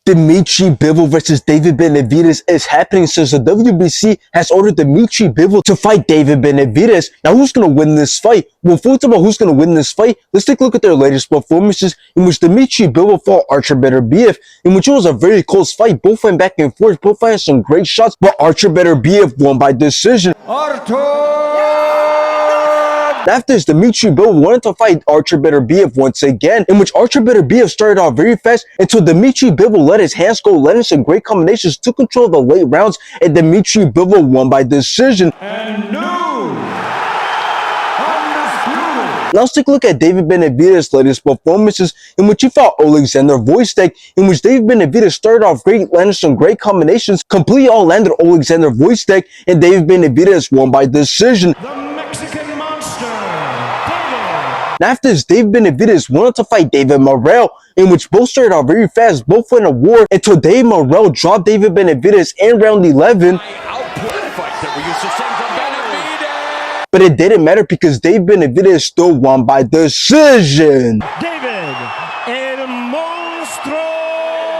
Dmitry Bivol versus David Benavidez is happening since the WBC has ordered Dmitry Bivol to fight David Benavidez. Now, who's going to win this fight? Well, before we talk about who's going to win this fight, let's take a look at their latest performances in which Dmitry Bivol fought Benavidez, in which it was a very close fight. Both went back and forth. Both had some great shots, but Benavidez won by decision. After this, Dmitry Bivol wanted to fight Benavidez once again, in which Benavidez started off very fast until Dmitry Bivol let his hands go, led in some great combinations, took control of the late rounds, and Dmitry Bivol won by decision. And new undisputed. Now let's take a look at David Benavidez' latest performances, in which he fought Alexander Voistek, in which David Benavidez started off great, landed some great combinations, completely all landed Alexander Voistek, and David Benavidez won by decision. After this, David Benavidez wanted to fight David Morrell, in which both started out very fast, both went to war, until David Morrell dropped David Benavidez in round 11. But it didn't matter because David Benavidez still won by decision.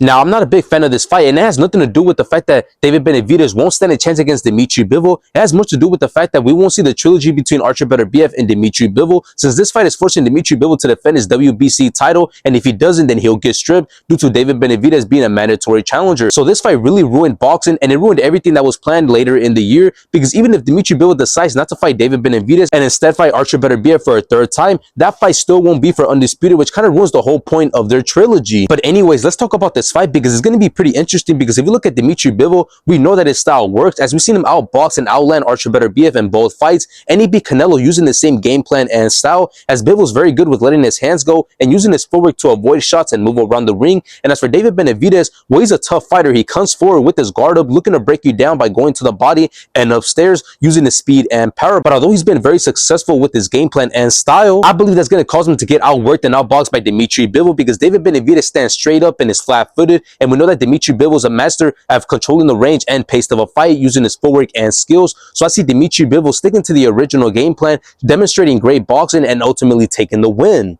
Now, I'm not a big fan of this fight, and it has nothing to do with the fact that David Benavidez won't stand a chance against Dmitry Bivol. It has much to do with the fact that we won't see the trilogy between Benavidez and Dmitry Bivol, since this fight is forcing Dmitry Bivol to defend his WBC title, and if he doesn't, then he'll get stripped due to David Benavidez being a mandatory challenger. So this fight really ruined boxing, and it ruined everything that was planned later in the year, because even if Dmitry Bivol decides not to fight David Benavidez and instead fight Benavidez for a third time, that fight still won't be for undisputed, which kind of ruins the whole point of their trilogy. But anyways, let's talk about this fight, because it's going to be pretty interesting, because if you look at Dmitry Bivol, we know that his style works, as we've seen him outbox and outland Benavidez in both fights, and he beat Canelo using the same game plan and style, as Bivol's very good with letting his hands go and using his footwork to avoid shots and move around the ring. And as for David Benavidez, well, he's a tough fighter. He comes forward with his guard up, looking to break you down by going to the body and upstairs using his speed and power. But although he's been very successful with his game plan and style, I believe that's going to cause him to get outworked and outboxed by Dmitry Bivol, because David Benavidez stands straight up and is flat-footed, and we know that Dmitry Bivol is a master at controlling the range and pace of a fight using his footwork and skills. So I see Dmitry Bivol sticking to the original game plan, demonstrating great boxing and ultimately taking the win.